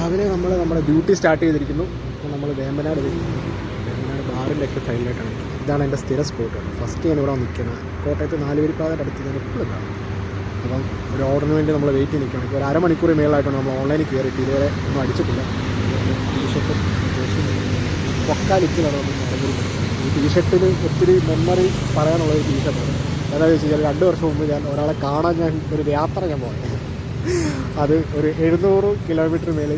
രാവിലെ നമ്മുടെ duty start ചെയ്തിരിക്കുന്നു. അപ്പോൾ നമ്മൾ വേമ്പനാട് ബാറിൻ്റെ ഒക്കെ സൈഡിലായിട്ടാണ്. ഇതാണ് എൻ്റെ സ്ഥിര സ്പോട്ട്. ഫസ്റ്റ് ഞാൻ ഇവിടെ നിൽക്കുന്നത് കോട്ടയത്ത് നാലുപേരിപ്പാതിൻ്റെ അടുത്ത് ഞാൻ എപ്പോഴും കാണും. അപ്പം ഒരു ഓർഡറിന് വേണ്ടി നമ്മൾ വെയിറ്റ് ചെയ്ത് നിൽക്കുകയാണ്. ഇപ്പോൾ ഒരു അരമണിക്കൂർ മേളിലായിട്ടാണ് നമ്മൾ ഓൺലൈനിൽ കയറിയിട്ട് ഇതുവരെ ഒന്നും അടിച്ചിട്ടില്ല. ടീഷർട്ടും പൊക്കാലിച്ചിലാണ് നമ്മൾ നടന്നിരുന്നത്. ഈ ടീഷർട്ടിന് ഒത്തിരി മെമ്മറി പറയാനുള്ള ഒരു ടീഷർട്ടാണ്. എന്താണെന്ന് വെച്ച് കഴിഞ്ഞാൽ 2 വർഷം മുമ്പ് ഞാൻ ഒരാളെ കാണാൻ ഒരു യാത്ര ഞാൻ പോയത്. അത് ഒരു 700 കിലോമീറ്റർ മേലെ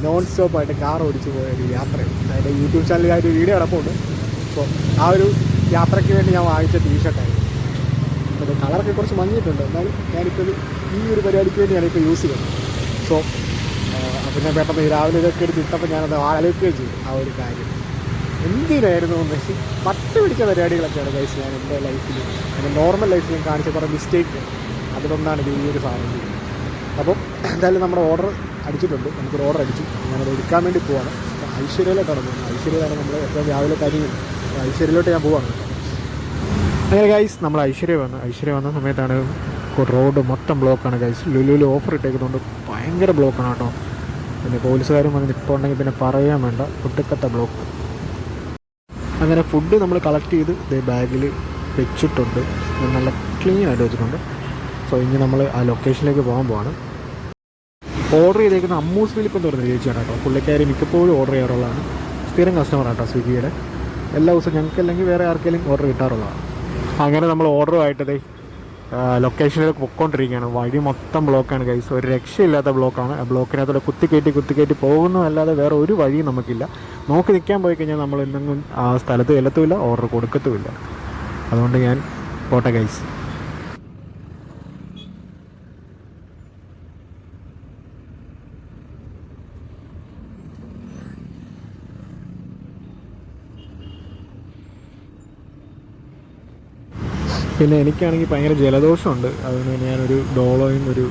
നോൺ സ്റ്റോപ്പായിട്ട് കാർ ഓടിച്ച് പോയ ഒരു യാത്രയാണ്. അതിൻ്റെ യൂട്യൂബ് ചാനലിലായിട്ട് വീഡിയോ കിടപ്പുണ്ട്. അപ്പോൾ ആ ഒരു യാത്രയ്ക്ക് വേണ്ടി ഞാൻ വാങ്ങിച്ച ടീഷർട്ടായിരുന്നു. അത് കളറൊക്കെ കുറച്ച് മങ്ങിയിട്ടുണ്ട്. എന്നാലും ഞാനിപ്പോൾ ഈ ഒരു പരിപാടിക്ക് വേണ്ടി ഞാനിപ്പോൾ യൂസ് ചെയ്യുന്നത്. സോ അപ്പോൾ ഞാൻ പെട്ടെന്ന് രാവിലെ ഇതൊക്കെ എടുത്ത് ഇട്ടപ്പോൾ ഞാനത് ആലോചിക്കുകയും ചെയ്തു ആ ഒരു കാര്യം. എന്തിനായിരുന്നു എന്ന് പട്ട് പിടിച്ച പരിപാടികളൊക്കെയാണ് ഗൈസ് ഞാൻ എൻ്റെ ലൈഫിൽ, എൻ്റെ നോർമൽ ലൈഫിൽ കാണിച്ച കുറേ മിസ്റ്റേക്ക്. അതിലൊന്നാണ് ഈ ഒരു സാധനം. അപ്പം എന്തായാലും നമ്മുടെ ഓർഡർ അടിച്ചിട്ടുണ്ട്. നമുക്കൊരു ഓർഡർ അടിച്ചു. ഞാനത് എടുക്കാൻ വേണ്ടി പോവാണ്. അപ്പോൾ ഐശ്വര്യയിലോട്ടാണ് പോകുന്നത്. ഐശ്വര്യയിലാണ് നമ്മൾ ഏറ്റവും രാവിലെ കാര്യങ്ങൾ. ഐശ്വര്യയിലോട്ട് ഞാൻ പോവാണ്. അങ്ങനെ ഗൈസ് നമ്മൾ ഐശ്വര്യ വന്ന സമയത്താണ് റോഡ് മൊത്തം ബ്ലോക്കാണ് ഗൈസ്. ലുലുവിൽ ഓഫർ ഇട്ടേക്കുന്നതുകൊണ്ട് ഭയങ്കര ബ്ലോക്കാണ് കേട്ടോ. പിന്നെ പോലീസുകാരും വന്ന് നിൽപ്പുണ്ടെങ്കിൽ പിന്നെ പറയാൻ വേണ്ട, ഒട്ടുക്കത്ത ബ്ലോക്ക്. അങ്ങനെ ഫുഡ് നമ്മൾ കളക്ട് ചെയ്ത് ഇതേ ബാഗിൽ വെച്ചിട്ടുണ്ട്. നല്ല ക്ലീൻ ആയിട്ട് വെച്ചിട്ടുണ്ട്. സോ ഇനി നമ്മൾ ആ ലൊക്കേഷനിലേക്ക് പോകാൻ പോവാണ്. ഓർഡർ ചെയ്തേക്കുന്ന അമ്മൂസ് ഫിലിപ്പ് എന്ന് പറയുന്ന ചേച്ചിയാണ് കേട്ടോ. പുള്ളിക്കാരി മിക്കപ്പോഴും ഓർഡർ ചെയ്യാറുള്ളതാണ്. സ്ഥിരം കസ്റ്റമറാണ് കേട്ടോ സ്വിഗ്ഗിയുടെ. എല്ലാ ദിവസവും ഞങ്ങൾക്ക് അല്ലെങ്കിൽ വേറെ ആർക്കെങ്കിലും ഓർഡർ കിട്ടാറുള്ളതാണ്. അങ്ങനെ നമ്മൾ ഓർഡറുമായിട്ടതേ ലൊക്കേഷനിലേക്ക് പൊയ്ക്കൊണ്ടിരിക്കുകയാണ്. വഴി മൊത്തം ബ്ലോക്കാണ് ഗൈസ്. ഒരു രക്ഷയില്ലാത്ത ബ്ലോക്കാണ്. ആ ബ്ലോക്കിനകത്തോടെ കുത്തിക്കയറ്റി പോകുന്നതല്ലാതെ വേറെ ഒരു വഴിയും നമുക്കില്ല. നോക്കി നിൽക്കാൻ പോയി കഴിഞ്ഞാൽ നമ്മൾ എന്തെങ്കിലും ആ സ്ഥലത്ത് ചെല്ലത്തുമില്ല, ഓർഡർ കൊടുക്കത്തുമില്ല. അതുകൊണ്ട് ഞാൻ പോട്ടെ ഗൈസ്. പിന്നെ എനിക്കാണെങ്കിൽ ഭയങ്കര ജലദോഷമുണ്ട്. അതുകൊണ്ട് ഞാനൊരു ഡോളോയും ഒരു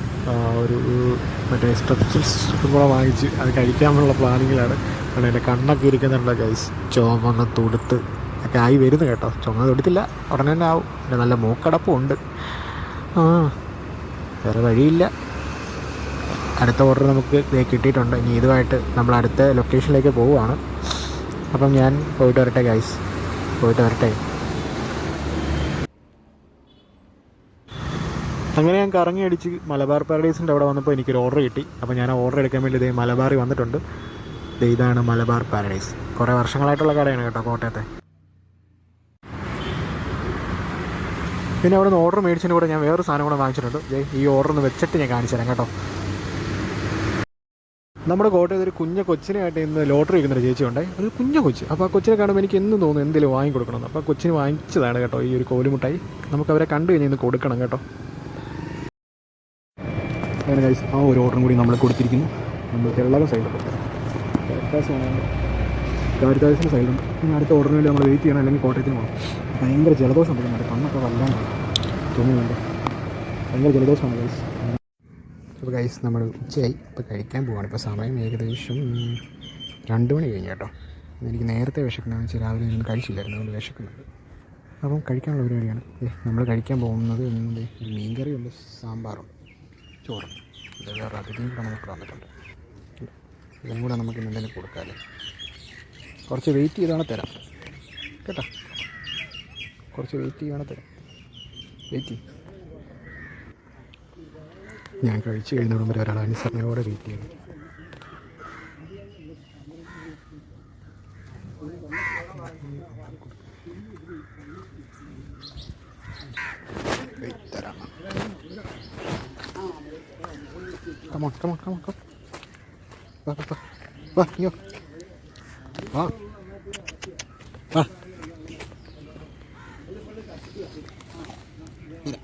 മറ്റേ സ്ട്രെപ്സിൽസ് കൂടെ വാങ്ങിച്ച് അത് കഴിക്കാനുള്ള പ്ലാനിങ്ങിലാണ്. കാരണം എൻ്റെ കണ്ണൊക്കെ ഇരിക്കുന്നുണ്ട് ഗൈസ്. ചുമന്ന് തുടുത്ത് ഒക്കെ ആയി വരുന്നു കേട്ടോ. ചുമന്ന് തുടുത്തില്ല, ഉടനെ തന്നെ ആവും. പിന്നെ നല്ല മൂക്കടപ്പും ഉണ്ട്. വേറെ വഴിയില്ല. അടുത്ത ഓർഡർ നമുക്ക് കിട്ടിയിട്ടുണ്ട്. ഇനി ഇതുമായിട്ട് നമ്മൾ അടുത്ത ലൊക്കേഷനിലേക്ക് പോവുകയാണ്. അപ്പം ഞാൻ പോയിട്ട് വരട്ടെ ഗൈസ്, പോയിട്ട് വരട്ടെ. അങ്ങനെ ഞാൻ കറങ്ങി അടിച്ച് മലബാർ പാരഡൈസിൻ്റെ അവിടെ വന്നപ്പോൾ എനിക്കൊരു ഓർഡർ കിട്ടി. അപ്പോൾ ഞാൻ ഓർഡർ എടുക്കാൻ വേണ്ടി ഇതേ മലബാറിൽ വന്നിട്ടുണ്ട്. ഇതാണ് മലബാർ പാരഡൈസ്. കുറേ വർഷങ്ങളായിട്ടുള്ള കടയാണ് കേട്ടോ കോട്ടയത്തെ. പിന്നെ അവിടെ നിന്ന് ഓർഡർ മേടിച്ചതിന് കൂടെ ഞാൻ വേറൊരു സാധനം കൂടെ വാങ്ങിച്ചിട്ടുണ്ട്. ഈ ഓർഡർ ഒന്ന് വെച്ചിട്ട് ഞാൻ കാണിച്ചു തരാം കേട്ടോ. നമ്മുടെ കോട്ടയത്ത് ഒരു കൊച്ചിനായിട്ട് ഇന്ന് ലോട്ടറി വയ്ക്കുന്നൊരു ചേച്ചി ഉണ്ടായി. ഒരു കൊച്ച്. അപ്പോൾ ആ കൊച്ചിനെ കാണുമ്പോൾ എനിക്ക് എന്നും തോന്നുന്നു എന്തെങ്കിലും വാങ്ങിക്കൊടുക്കണം. അപ്പോൾ കൊച്ചിന് വാങ്ങിച്ചതാണ് കേട്ടോ ഈ ഒരു കോലുമുട്ടായി. നമുക്ക് അവരെ കണ്ടു കഴിഞ്ഞാൽ ഇന്ന് കൊടുക്കണം കേട്ടോ. അങ്ങനെ ഗൈസ് ആ ഒരു ഓർഡറും കൂടി നമ്മൾ കൊടുത്തിരിക്കുന്നു. നമ്മൾ കേരള സൈഡുണ്ട്, കാരിത്താസിൻ്റെ സൈഡുണ്ട്. പിന്നെ അടുത്ത ഓർഡറിന് വേണ്ടി നമ്മൾ വെയിറ്റ് ചെയ്യണം, അല്ലെങ്കിൽ കോട്ടയത്തിന് പോകണം. ഭയങ്കര ജലദോഷം ഉണ്ട്. കണ്ണൊക്കെ വല്ലാണ്ട് തോന്നുന്നുണ്ട്. ഭയങ്കര ജലദോഷമാണ് ഗൈസ്. അപ്പോൾ ഗൈസ് നമ്മൾ ഉച്ചയായി ഇപ്പോൾ കഴിക്കാൻ പോവാണ്. ഇപ്പോൾ സമയം ഏകദേശം 2 മണി കഴിഞ്ഞു കേട്ടോ. എനിക്ക് നേരത്തെ വിശക്കണമെന്ന് വെച്ചാൽ രാവിലെ ഒന്നും കഴിച്ചില്ലായിരുന്നു, അതുകൊണ്ട് വിശക്കുന്നുണ്ട്. അപ്പം കഴിക്കാനുള്ള പരിപാടിയാണ്. നമ്മൾ കഴിക്കാൻ പോകുന്നത് മീൻകറിയുണ്ട്, സാമ്പാറുണ്ട്, ചോറ്. ഇത് വേറെ അതിഥിയും കൂടെ നമുക്ക് വന്നിട്ടുണ്ട്. ഇതും കൂടെ നമുക്ക് എന്തെങ്കിലും കൊടുക്കാമല്ലേ. കുറച്ച് വെയിറ്റ് ചെയ്താണ് തരാം കേട്ടോ. കുറച്ച് വെയിറ്റ് ചെയ്യുകയാണ് തരാം. വെയിറ്റ് ചെയ്യും. ഞാൻ കഴിച്ച് കഴിഞ്ഞ വരെ ഒരാൾ അനുസരണയോടെ വെയിറ്റ് ചെയ്യുന്നു. തരാം. Come on. Va, io. Va.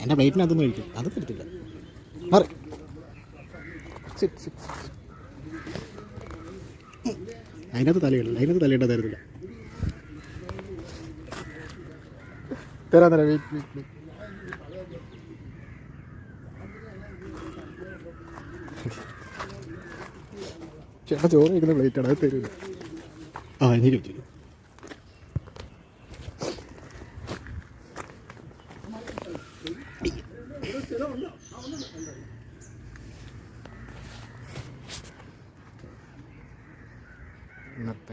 എൻ്റെ പ്ലേറ്റിനകത്തൊന്നും കഴിക്കും, അത് പറ്റില്ല. മാറി അതിനകത്ത് തലയിട തരത്തില്ല. തരാം വെയിറ്റ്. ചേട്ടാ ചോറ് കഴിക്കുന്ന പ്ലേറ്റാണ്, അത് തരില്ല. എനിക്ക് വെച്ചു.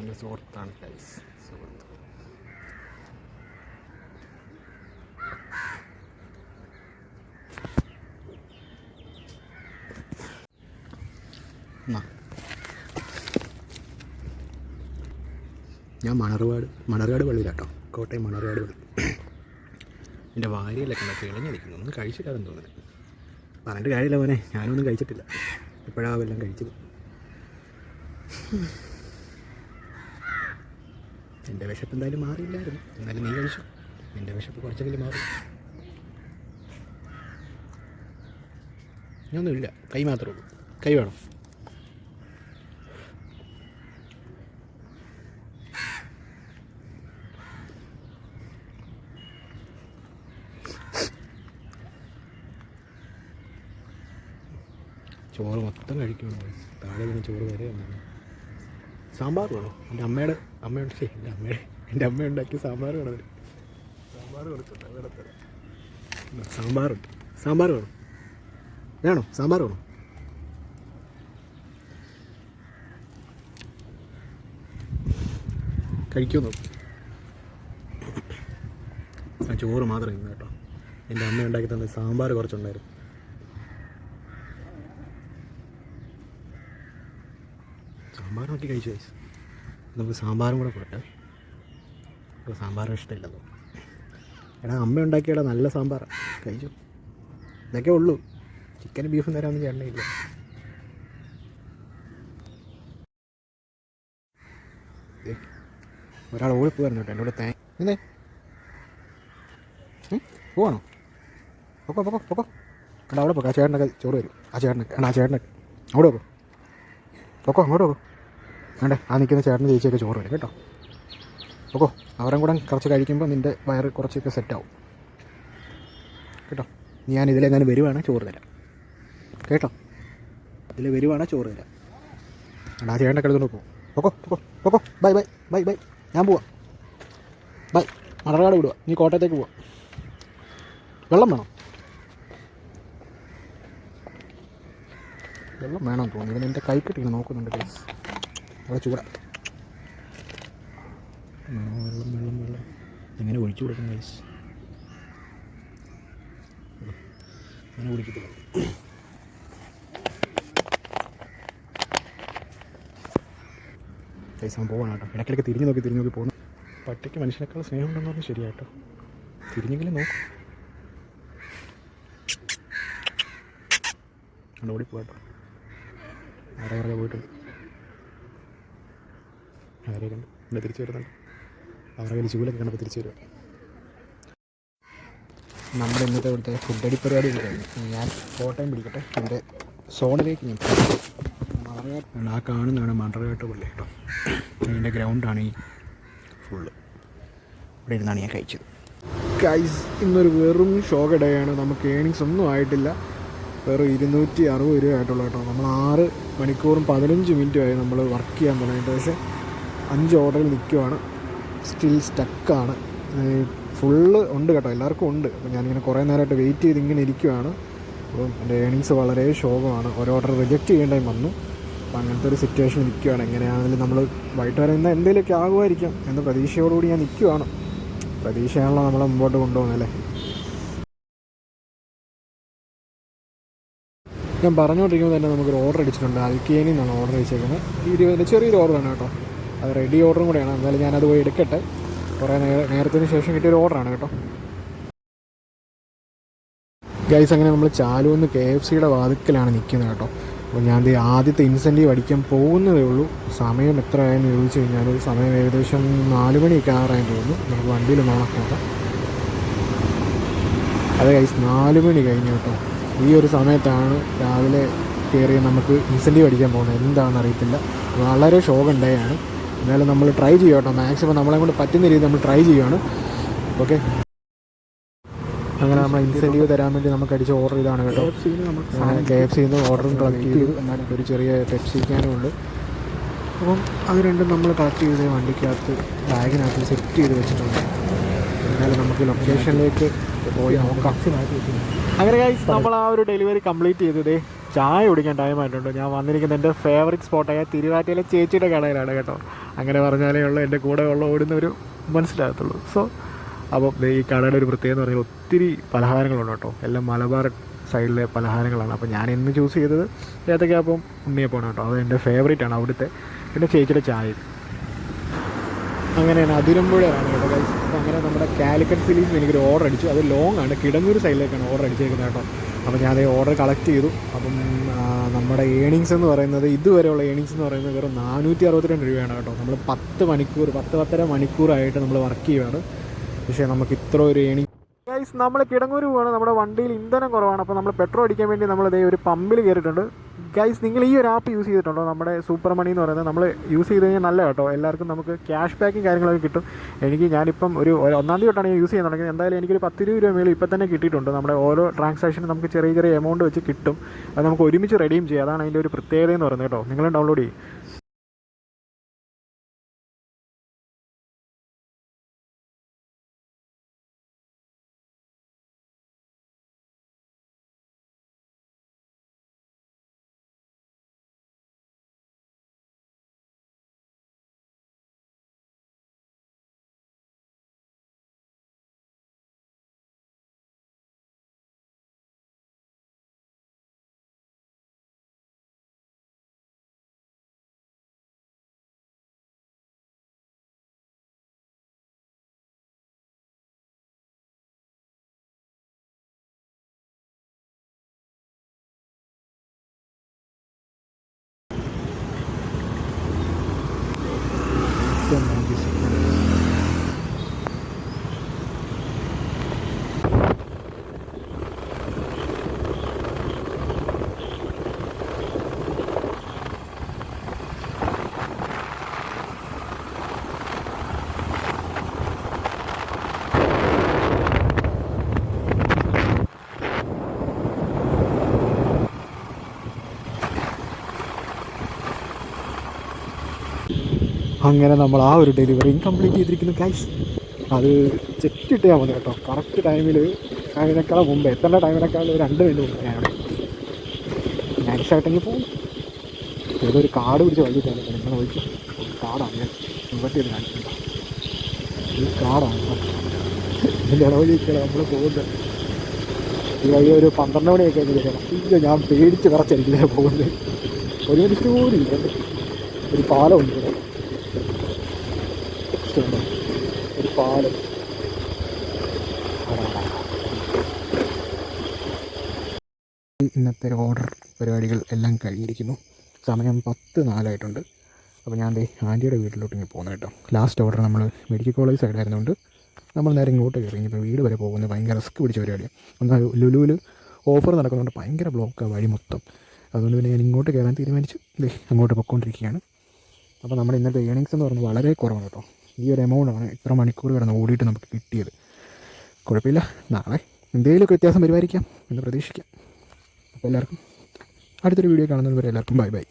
എൻ്റെ സുഹൃത്താണ് ഗൈസ്, സുഹൃത്ത്. ഞാൻ മണർകാട് പള്ളിയിലാട്ടോ, കോട്ടയം മണർകാട് പള്ളി. എൻ്റെ വാരിയിലൊക്കെ ഉണ്ടോ ഇളഞ്ഞടിക്കുന്നു, ഒന്നും കഴിച്ചിട്ടാണെന്ന് തോന്നുന്നത്. പറഞ്ഞിട്ട് കാര്യമില്ല മോനെ, ഞാനൊന്നും കഴിച്ചിട്ടില്ല, ഇപ്പോഴാണ് എല്ലാം കഴിച്ചത്. എൻ്റെ വിശപ്പ് എന്തായാലും മാറിയില്ലായിരുന്നു, എന്നാലും നീ കഴിച്ചു. എൻ്റെ വിശപ്പ് കുറച്ചെങ്കിലും മാറി. ഒന്നുമില്ല, കൈ മാത്രമേ ഉള്ളൂ. കൈ വേണം? ചോറ് മൊത്തം കഴിക്കുന്നുണ്ട്, താഴെ നിന്ന് ചോറ് വരെ ഉണ്ടാകും. സാമ്പാർ വേണോ? എൻ്റെ അമ്മയുടെ അമ്മ ഉണ്ടാക്കിയ സാമ്പാർ വേണം. സാമ്പാർ കൊടുക്കട്ടെ, അവിടെ തരാം. സാമ്പാർ വേണോ? സാമ്പാർ വേണോ? കഴിക്കുമോ? ആ ചോറ് മാത്രം ഇന്ന് കേട്ടോ. എൻ്റെ അമ്മ ഉണ്ടാക്കി തന്നെ സാമ്പാർ കുറച്ചുണ്ടായിരുന്നു. സാമ്പാർ നോക്കി കഴിച്ചു കഴിച്ചു. നമുക്ക് സാമ്പാറും കൂടെ കൊടുട്ടെ. സാമ്പാർ ഇഷ്ടമില്ലെന്നോ? എടാ, അമ്മ ഉണ്ടാക്കിയടാ നല്ല സാമ്പാറാണ്, കഴിച്ചു. ഇതൊക്കെ ഉള്ളൂ, ചിക്കനും ബീഫും തരാമെന്ന് ചേട്ടനില്ല. ഒരാൾ ഓടിപ്പോയിരുന്നു കേട്ടോ എൻ്റെ കൂടെ. എന്നേ പോവാണോ? പൊക്കോ. എടാ അവിടെ പോക്കാം, ആ ചേട്ടനൊക്കെ ചോറ് വരും. ആ ചേട്ടനൊക്കെ അവിടെ പൊക്കോ, അങ്ങോട്ട് പോകോ. വേണ്ടേ, ആ നിൽക്കുന്ന ചേട്ടന് ചേച്ചിയൊക്കെ ചോറ് വരും കേട്ടോ. ഓക്കോ, അവരും കൂടെ കുറച്ച് കഴിക്കുമ്പോൾ നിൻ്റെ വയറ് കുറച്ചൊക്കെ സെറ്റാവും കേട്ടോ. ഞാൻ ഇതിലെങ്ങാനും വരുവാണെങ്കിൽ ചോറ് തരാം കേട്ടോ. ഇതിൽ വരുവാണെങ്കിൽ ചോറ് തരാം. ആ ചേട്ടൻ്റെ കിടന്നുകൊണ്ട് പൊക്കോ. ബൈ. ഞാൻ പോവാം. ബൈ. മണർകാട് വിടുക, നീ കോട്ടയത്തേക്ക് പോവാം. വെള്ളം വേണം തോന്നി. ഇതിന് എൻ്റെ കൈ കിട്ടിങ്ങനെ നോക്കുന്നുണ്ട് പ്ലീസ്. അവിടെ ചൂടാ. വെള്ളം എങ്ങനെ ഒഴിച്ചു കൊടുക്കും ഗൈസ്? അങ്ങനെ കുടിക്കത്തില്ല. ഗൈസ് അവൻ പോവാണ് കേട്ടോ. ഇടയ്ക്കിടയ്ക്ക് തിരിഞ്ഞ് നോക്കി പോകുന്നു. പട്ടിക്ക് മനുഷ്യനേക്കാൾ സ്നേഹം ഉണ്ടെന്ന് പറഞ്ഞാൽ ശരിയാട്ടോ. തിരിഞ്ഞെങ്കിലും നോക്കും. അവിടെ ഓടിപ്പോട്ടോ. ആരെ പോയിട്ടുണ്ട്. ആരെ കണ്ട് ഇവിടെ തിരിച്ചു വരുന്നുണ്ട്. അവരുടെ കയ്യിൽ ചൂലൊക്കെ കണ്ടപ്പോൾ തിരിച്ചു വരിക. നമ്മുടെ ഇന്നത്തെ ഇവിടുത്തെ ഫുഡടി പരിപാടി കഴിഞ്ഞു. ഞാൻ കോട്ടയം പിടിക്കട്ടെ. എൻ്റെ സോണിലേക്ക് ഞാൻ മണർകാട്. ആ കാണുന്നതാണ് മണർകാട്ട് പള്ളി കേട്ടോ. അതിൻ്റെ ഗ്രൗണ്ടാണ് ഈ ഫുള്ള്. ഇവിടെ ഇരുന്നാണ് ഞാൻ കഴിച്ചത്. ഗൈസ്, ഇന്നൊരു വെറും ഷോക്ക് ഡേ ആണ്. നമുക്ക് ഏണിങ്സ് ഒന്നും ആയിട്ടില്ല. വെറും 260 രൂപ ആയിട്ടുള്ളൂ കേട്ടോ. നമ്മൾ 6 മണിക്കൂറും 15 മിനിറ്റുമായി നമ്മൾ വർക്ക് ചെയ്യാൻ തുടങ്ങിയിട്ട്. പക്ഷേ 5 ഓർഡറിൽ നിൽക്കുവാണ്. സ്റ്റിൽ സ്റ്റക്കാണ്. ഫുള്ള് ഉണ്ട് കേട്ടോ, എല്ലാവർക്കും ഉണ്ട്. അപ്പോൾ ഞാനിങ്ങനെ കുറേ നേരമായിട്ട് വെയിറ്റ് ചെയ്ത് ഇങ്ങനെ ഇരിക്കുവാണ്. അപ്പം എൻ്റെ ഏണിങ്സ് വളരെ ശോകമാണ്. ഒരു ഓർഡർ റിജക്റ്റ് ചെയ്യേണ്ടതായി വന്നു. അപ്പോൾ അങ്ങനത്തെ ഒരു സിറ്റുവേഷൻ നിൽക്കുകയാണ്. എങ്ങനെയാണെങ്കിലും നമ്മൾ വൈകിട്ട് വരെ ഇന്ന് എന്തെങ്കിലുമൊക്കെ ആകുമായിരിക്കും എന്ന പ്രതീക്ഷയോടുകൂടി ഞാൻ നിൽക്കുവാണ്. പ്രതീക്ഷയാണല്ലോ നമ്മളെ മുമ്പോട്ട് കൊണ്ടുപോകുന്നല്ലേ. ഞാൻ പറഞ്ഞുകൊണ്ടിരിക്കുമ്പോൾ തന്നെ നമുക്കൊരു ഓർഡർ അടിച്ചിട്ടുണ്ട്. അൽക്കേനിൽ നിന്നാണ് ഓർഡർ അടിച്ചേക്കുന്നത്. 20 ചെറിയൊരു ഓർഡറാണ് കേട്ടോ. അത് റെഡി ഓർഡറും കൂടെയാണ്. എന്തായാലും ഞാനത് പോയി എടുക്കട്ടെ. കുറേ നേരത്തിന് ശേഷം കിട്ടിയൊരു ഓർഡറാണ് കേട്ടോ. ഗൈസ്, അങ്ങനെ നമ്മൾ ചാലൂന്ന് KFCയുടെ വാതിക്കലാണ് നിൽക്കുന്നത് കേട്ടോ. അപ്പോൾ ഞാൻ ആദ്യത്തെ ഇൻസെൻറ്റീവ് അടിക്കാൻ പോകുന്നതേ ഉള്ളൂ. സമയം എത്ര ആയെന്ന് ചോദിച്ചു കഴിഞ്ഞാൽ സമയം ഏകദേശം 4 മണിയൊക്കെ ആറായെന്ന് തോന്നുന്നു. നമുക്ക് വണ്ടിയിൽ നോക്കാം. അതെ ഗൈസ്, 4 മണി കഴിഞ്ഞു കേട്ടോ. ഈ ഒരു സമയത്താണ് രാവിലെ കയറി നമുക്ക് ഇൻസെൻറ്റീവ് അടിക്കാൻ പോകുന്നത്. എന്താണെന്ന് അറിയത്തില്ല. വളരെ ഷോക്ക് ഡേ ആണ്. എന്നാലും നമ്മൾ ട്രൈ ചെയ്യാം കേട്ടോ. മാക്സിമം നമ്മളെ കൊണ്ട് പറ്റുന്ന രീതിയിൽ നമ്മൾ ട്രൈ ചെയ്യുകയാണ്. ഓക്കെ, അങ്ങനെ നമ്മൾ ഇൻസെൻറ്റീവ് തരാൻ വേണ്ടി നമുക്ക് അടിച്ച ഓർഡർ ഇതാണ് കേട്ടോ. KFCയിൽ നിന്ന് ഓർഡറും കളക്ട് ചെയ്തു. എന്നാലും ഒരു ചെറിയ പെപ്സി ക്യാനും ഉണ്ട്. അപ്പം അത് രണ്ടും നമ്മൾ കളക്ട് ചെയ്ത് വണ്ടിക്കകത്ത് ബാഗിനകത്ത് സെറ്റ് ചെയ്ത് വെച്ചിട്ടുണ്ട്. എന്നാലും നമുക്ക് ലൊക്കേഷനിലേക്ക് പോയി നോക്കാം. അങ്ങനെ ഗൈസ്, നമ്മൾ ആ ഒരു ഡെലിവറി കംപ്ലീറ്റ് ചെയ്തതേ ചായ കുടിക്കാൻ ടൈമായിട്ടുണ്ട്. ഞാൻ വന്നിരിക്കുന്നത് എൻ്റെ ഫേവറേറ്റ് സ്പോട്ടായ തിരുവാറ്റയിലെ ചേച്ചിയുടെ കടയിലാണ് കേട്ടോ. അങ്ങനെ പറഞ്ഞാലേ ഉള്ളൂ എൻ്റെ കൂടെ ഓടുന്നവർ മനസ്സിലാകത്തുള്ളൂ. സോ അപ്പം ഈ കടയുടെ ഒരു പ്രത്യേകത എന്ന് പറഞ്ഞാൽ ഒത്തിരി പലഹാരങ്ങളുണ്ട് കേട്ടോ. എല്ലാം മലബാർ സൈഡിലെ പലഹാരങ്ങളാണ്. അപ്പോൾ ഞാൻ ഇന്ന് ചൂസ് ചെയ്തത് ഏത്തക്കാപ്പം ഉണ്ണിയപ്പമാണ് കേട്ടോ. അത് എൻ്റെ ഫേവറേറ്റ് ആണ് അവിടുത്തെ. പിന്നെ ചേച്ചിയുടെ ചായയും അങ്ങനെയാണ്. അതിരമ്പുഴയാണ് കേട്ടോ ഗൈസ്. അപ്പോൾ അങ്ങനെ നമ്മുടെ കാലിക്കറ്റ് ഫിലീസ് എനിക്കൊരു ഓർഡർ അടിച്ചു. അത് ലോങ് ആണ്, കിടങ്ങൂർ സൈഡിലേക്കാണ് ഓർഡർ അടിച്ചേക്കുന്നത് കേട്ടോ. അപ്പോൾ ഞാൻ ഓർഡർ കളക്ട് ചെയ്തു. അപ്പം നമ്മുടെ ഏണിങ്സ് എന്ന് പറയുന്നത്, ഇതുവരെയുള്ള ഏണിങ്സ് എന്ന് പറയുന്നത് വെറും 462 രൂപയാണ് കേട്ടോ. നമ്മൾ 10-10.5 മണിക്കൂറായിട്ട് നമ്മൾ വർക്ക് ചെയ്യുകയാണ്. പക്ഷേ നമുക്ക് ഇത്ര ഒരു ഏണിങ് ഗൈസ്. നമ്മൾ കിടങ്ങൂർ പോവാണ്. നമ്മുടെ വണ്ടിയിൽ ഇന്ധനം കുറവാണ്. അപ്പോൾ നമ്മൾ പെട്രോൾ അടിക്കാൻ വേണ്ടി നമ്മൾ ഒരു പമ്പിൽ കയറിയിട്ടുണ്ട് ഗൈസ്. നിങ്ങൾ ഈ ഒരു ആപ്പ് യൂസ് ചെയ്തിട്ടുണ്ടോ? നമ്മുടെ സൂപ്പർ മണി എന്ന് പറയുന്നത് നമ്മൾ യൂസ് ചെയ്ത് കഴിഞ്ഞാൽ നല്ല കേട്ടോ. എല്ലാവർക്കും നമുക്ക് ക്യാഷ് ബാക്കും കാര്യങ്ങളൊക്കെ കിട്ടും. ഞാനിപ്പം ഒരു 1-ാം തീയതി തൊട്ടാണ് ഞാൻ യൂസ് ചെയ്യാൻ തുടങ്ങിയത്. എന്തായാലും എനിക്കൊരു 10-20 രൂപ മേളിൽ ഇപ്പം തന്നെ കിട്ടിയിട്ടുണ്ട്. നമ്മുടെ ഓരോ ട്രാൻസാക്ഷനും നമുക്ക് ചെറിയ ചെറിയ എമൗണ്ട് വെച്ച് കിട്ടും. അത് നമുക്ക് ഒരുമിച്ച് റെഡീം ചെയ്യാം. അതാണ് അതിൻ്റെ ഒരു പ്രത്യേകത എന്ന് പറയുന്നത് കേട്ടോ. നിങ്ങളും ഡൗൺലോഡ് ചെയ്യും. അങ്ങനെ നമ്മൾ ആ ഒരു ഡെലിവറിയും കംപ്ലീറ്റ് ചെയ്തിരിക്കുന്നു ഗൈസ്. അത് ചെറ്റിട്ടാൽ മതി കേട്ടോ. കറക്റ്റ് ടൈമിൽ, അതിനേക്കാൾ മുമ്പ് എത്തേണ്ട ടൈമിനേക്കാൾ 2 മിനിറ്റ് മുമ്പ് നൈസായിട്ടെങ്കിൽ പോകും. ഏതൊരു കാട് പിടിച്ച് വൈകിട്ടാണ് നിങ്ങൾ നോക്കി. കാടാണ് ഞാൻ ഇൻവെർട്ട് ചെയ്ത് കാണിക്കുന്നത്. ഈ കാടാണ് ഇതിൻ്റെ ഇടവഴിക്കാണ് നമ്മൾ പോകുന്നത്. ഈ വഴി ഒരു 12 മണിയൊക്കെ കഴിഞ്ഞ് ഞാൻ പേടിച്ച് വിറച്ചായിരിക്കും പോകുന്നത്. 1 മിനിറ്റ് പോലും ഇല്ല. ഒരു പാലമുണ്ട് ഇവിടെ, ഒരു പാലം. ഇന്നത്തെ ഓർഡർ പരിപാടികൾ എല്ലാം കഴിഞ്ഞിരിക്കുന്നു. സമയം 10:04 അപ്പോൾ ഞാൻ ആൻറ്റിയുടെ വീട്ടിലോട്ട് ഇങ്ങനെ പോകുന്നത് കേട്ടോ. ലാസ്റ്റ് ഓർഡർ നമ്മൾ മെഡിക്കൽ കോളേജ് സൈഡായിരുന്നുകൊണ്ട് നമ്മൾ നേരെ ഇങ്ങോട്ട് കയറി. ഇപ്പോൾ വീട് വരെ പോകുന്നത് ഭയങ്കര റിസ്ക് പിടിച്ച പരിപാടിയാണ്. എന്നാൽ ലുലുവിൽ ഓഫർ നടക്കുന്നുണ്ട്, ഭയങ്കര ബ്ലോക്കാണ് വഴി മൊത്തം. അതുകൊണ്ട് പിന്നെ ഞാൻ ഇങ്ങോട്ട് കയറാൻ തീരുമാനിച്ചു. അങ്ങോട്ട് പൊയ്ക്കൊണ്ടിരിക്കുകയാണ്. അപ്പോൾ നമ്മുടെ ഇന്നത്തെ ഏണിങ്സ് എന്ന് പറയുന്നത് വളരെ കുറവാണ് കേട്ടോ. ഈ ഒരു എമൗണ്ടാണ് ഇത്ര മണിക്കൂർ കിടന്ന് ഓടിയിട്ട് നമുക്ക് കിട്ടിയത്. കുഴപ്പമില്ല, നാളെ എന്തെങ്കിലുമൊക്കെ വ്യത്യാസം വരുമായിരിക്കാം എന്ന് പ്രതീക്ഷിക്കാം. അപ്പോൾ എല്ലാവർക്കും അടുത്തൊരു വീഡിയോ കാണുന്നത് വരെ എല്ലാവർക്കും ബൈ ബൈ.